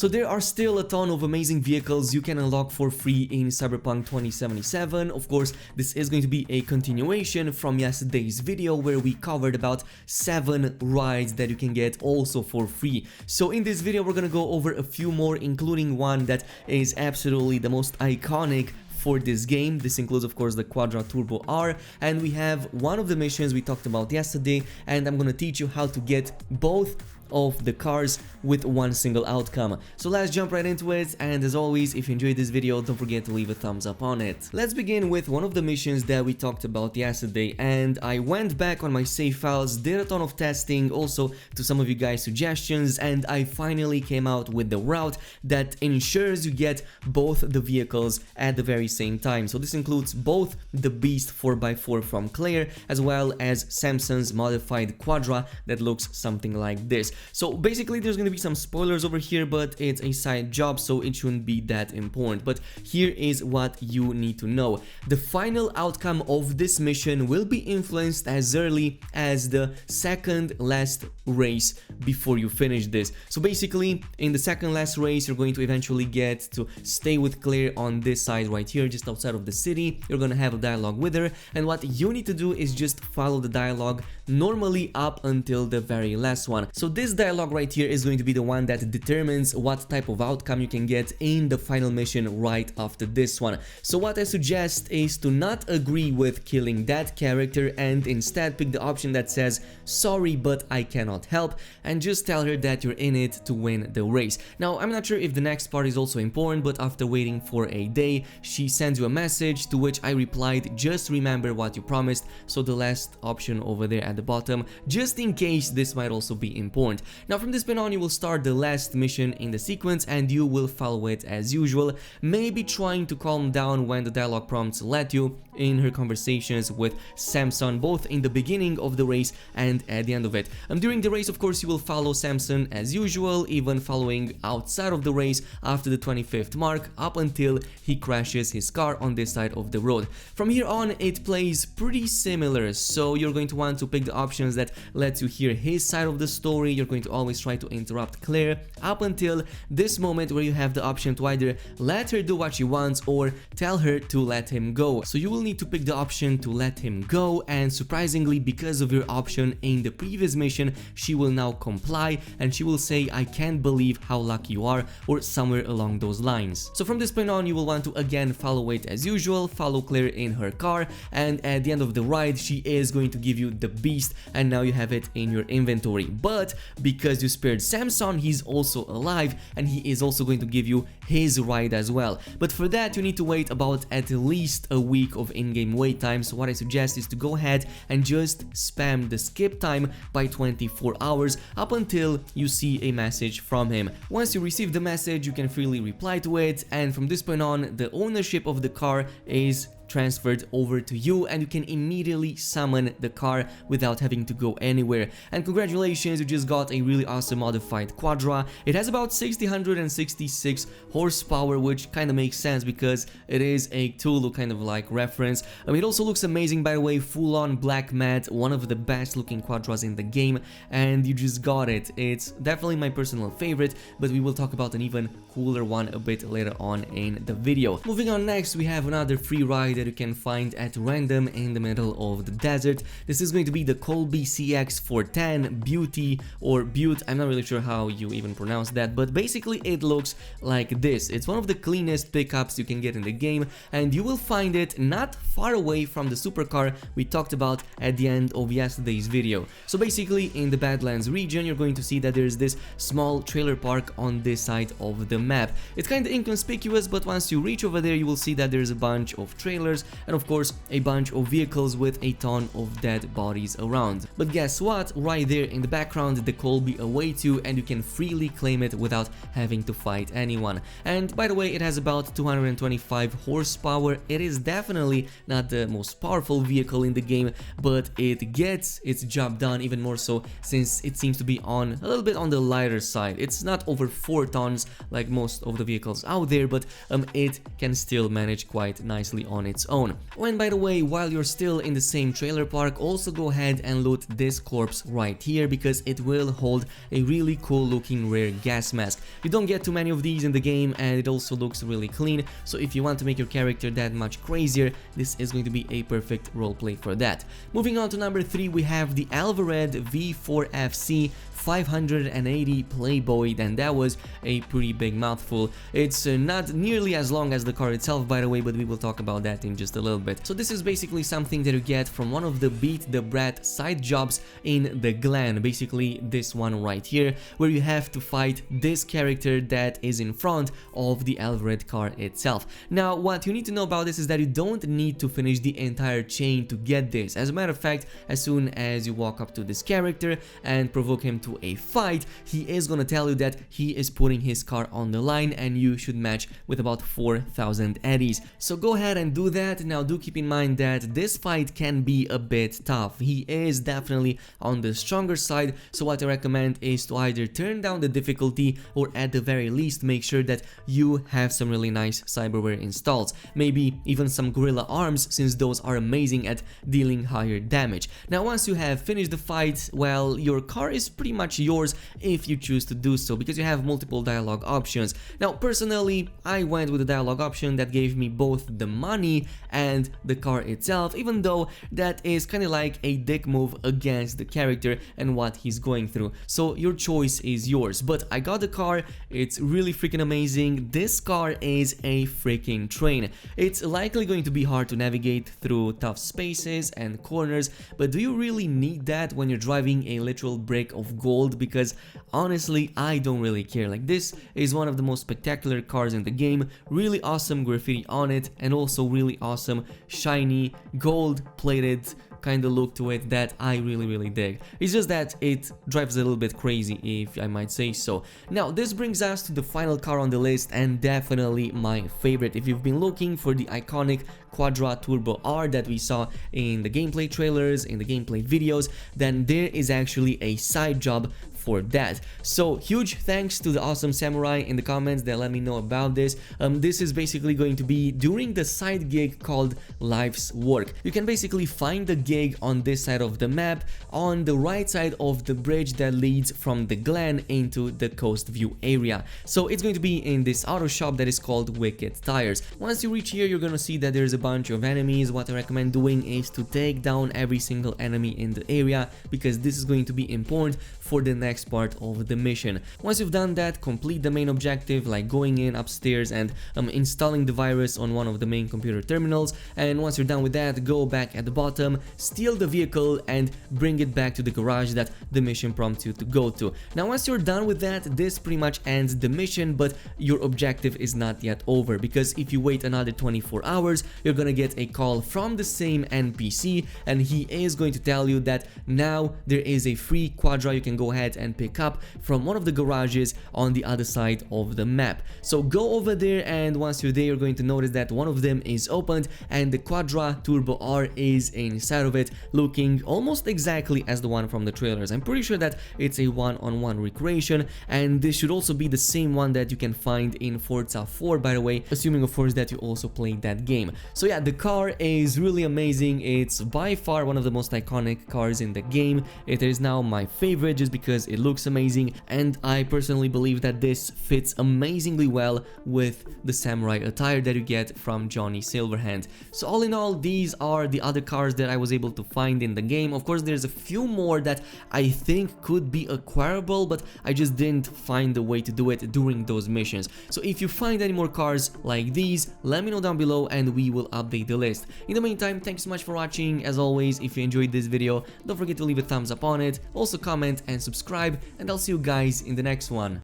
So there are still a ton of amazing vehicles you can unlock for free in Cyberpunk 2077. Of course, this is going to be a continuation from yesterday's video where we covered about 7 rides that you can get also for free. So in this video we're gonna go over a few more, including one that is absolutely the most iconic for this game. This includes of course the Quadra Turbo R, and we have one of the missions we talked about yesterday, and I'm gonna teach you how to get both of the cars with one single outcome. So let's jump right into it, and as always, if you enjoyed this video, don't forget to leave a thumbs up on it. Let's begin with one of the missions that we talked about yesterday, and I went back on my save files, did a ton of testing, also to some of you guys' suggestions, and I finally came out with the route that ensures you get both the vehicles at the very same time. So this includes both the Beast 4x4 from Claire as well as Samson's modified Quadra that looks something like this. So basically there's gonna be some spoilers over here, but it's a side job, so it shouldn't be that important. But here is what you need to know. The final outcome of this mission will be influenced as early as the second last race before you finish this. So basically in the second last race you're going to eventually get to stay with Claire on this side right here, just outside of the city. You're gonna have a dialogue with her, and what you need to do is just follow the dialogue normally up until the very last one. So this dialogue right here is going to be the one that determines what type of outcome you can get in the final mission right after this one. So what I suggest is to not agree with killing that character and instead pick the option that says sorry but I cannot help, and just tell her that you're in it to win the race. Now I'm not sure if the next part is also important, but after waiting for a day she sends you a message to which I replied, just remember what you promised. So the last option over there at the bottom, just in case this might also be important. Now from this point on you will start the last mission in the sequence and you will follow it as usual, maybe trying to calm down when the dialogue prompts let you in her conversations with Samson, both in the beginning of the race and at the end of it. During the race of course you will follow Samson as usual, even following outside of the race after the 25th mark up until he crashes his car on this side of the road. From here on it plays pretty similar, so you're going to want to pick the options that lets you hear his side of the story. You're going to always try to interrupt Claire up until this moment where you have the option to either let her do what she wants or tell her to let him go. So you will need to pick the option to let him go, and surprisingly, because of your option in the previous mission, she will now comply and she will say I can't believe how lucky you are, or somewhere along those lines. So from this point on you will want to again follow it as usual, follow Claire in her car, and at the end of the ride she is going to give you the Beast, and now you have it in your inventory. But because you spared Samson, he's also alive and he is also going to give you his ride as well. But for that you need to wait about at least a week of in-game wait time. So what I suggest is to go ahead and just spam the skip time by 24 hours up until you see a message from him. Once you receive the message you can freely reply to it, and from this point on the ownership of the car is transferred over to you and you can immediately summon the car without having to go anywhere. And congratulations, you just got a really awesome modified Quadra. It has about 666 horsepower, which kind of makes sense because it is a Tulu kind of like reference. It also looks amazing, by the way, full on black matte, one of the best looking Quadras in the game, and you just got it. It's definitely my personal favorite, but we will talk about an even cooler one a bit later on in the video. Moving on, next we have another free ride that you can find at random in the middle of the desert. This is going to be the Colby CX410 Beauty, or Butte, I'm not really sure how you even pronounce that, but basically it looks like this. It's one of the cleanest pickups you can get in the game, and you will find it not far away from the supercar we talked about at the end of yesterday's video. So basically in the Badlands region you're going to see that there's this small trailer park on this side of the map. It's kind of inconspicuous, but once you reach over there you will see that there's a bunch of trailers and of course a bunch of vehicles with a ton of dead bodies around. But guess what? Right there in the background the Colby awaits you and you can freely claim it without having to fight anyone. And by the way, it has about 225 horsepower. It is definitely not the most powerful vehicle in the game, but it gets its job done, even more so since it seems to be on a little bit on the lighter side. It's not over 4 tons like most of the vehicles out there, but it can still manage quite nicely on its its own. Oh, and by the way, while you're still in the same trailer park, also go ahead and loot this corpse right here because it will hold a really cool looking rare gas mask. You don't get too many of these in the game, and it also looks really clean, so if you want to make your character that much crazier, this is going to be a perfect roleplay for that. Moving on to number 3, we have the Alvared V4FC 580 Playboy, and that was a pretty big mouthful. It's not nearly as long as the car itself, by the way, but we will talk about that in just a little bit. So this is basically something that you get from one of the Beat the Brat side jobs in the Glen, basically this one right here, where you have to fight this character that is in front of the Alvared car itself. Now, what you need to know about this is that you don't need to finish the entire chain to get this. As a matter of fact, as soon as you walk up to this character and provoke him to a fight, he is gonna tell you that he is putting his car on the line and you should match with about 4,000 eddies. So go ahead and do that. Now do keep in mind that this fight can be a bit tough. He is definitely on the stronger side, so what I recommend is to either turn down the difficulty or at the very least make sure that you have some really nice cyberware installed. Maybe even some gorilla arms, since those are amazing at dealing higher damage. Now once you have finished the fight, well, your car is pretty much yours if you choose to do so, because you have multiple dialogue options. Now personally, I went with the dialogue option that gave me both the money and the car itself, even though that is kind of like a dick move against the character and what he's going through. So your choice is yours, but I got the car. It's really freaking amazing. This car is a freaking train. It's likely going to be hard to navigate through tough spaces and corners, but do you really need that when you're driving a literal brick of gold? Because honestly, I don't really care. Like, this is one of the most spectacular cars in the game, really awesome graffiti on it, and also really awesome shiny gold plated kind of look to it that I really dig. It's just that it drives a little bit crazy, if I might say so. Now this brings us to the final car on the list, and definitely my favorite. If you've been looking for the iconic Quadra Turbo R that we saw in the gameplay trailers, in the gameplay videos, then there is actually a side job for that. So huge thanks to the awesome samurai in the comments that let me know about this. This is basically going to be during the side gig called Life's Work. You can basically find the gig on this side of the map, on the right side of the bridge that leads from the Glen into the Coast View area. So it's going to be in this auto shop that is called Wicked Tires. Once you reach here, you're gonna see that there's a bunch of enemies. What I recommend doing is to take down every single enemy in the area, because this is going to be important for the next part of the mission. Once you've done that, complete the main objective, like going in upstairs and installing the virus on one of the main computer terminals. And once you're done with that, go back at the bottom, steal the vehicle and bring it back to the garage that the mission prompts you to go to. Now once you're done with that, this pretty much ends the mission, but your objective is not yet over, because if you wait another 24 hours, you're gonna get a call from the same NPC, and he is going to tell you that now there is a free Quadra you can go ahead and pick up from one of the garages on the other side of the map. So go over there, and once you're there, you're going to notice that one of them is opened and the Quadra Turbo R is inside of it, looking almost exactly as the one from the trailers. I'm pretty sure that it's a one-on-one recreation, and this should also be the same one that you can find in Forza 4, by the way, assuming of course that you also played that game. So yeah, the car is really amazing. It's by far one of the most iconic cars in the game. It is now my favorite just because it looks amazing, and I personally believe that this fits amazingly well with the samurai attire that you get from Johnny Silverhand. So all in all, these are the other cars that I was able to find in the game. Of course, there's a few more that I think could be acquirable, but I just didn't find a way to do it during those missions. So if you find any more cars like these, let me know down below and we will update the list. In the meantime, thanks so much for watching. As always, if you enjoyed this video, don't forget to leave a thumbs up on it, also comment and subscribe, and I'll see you guys in the next one.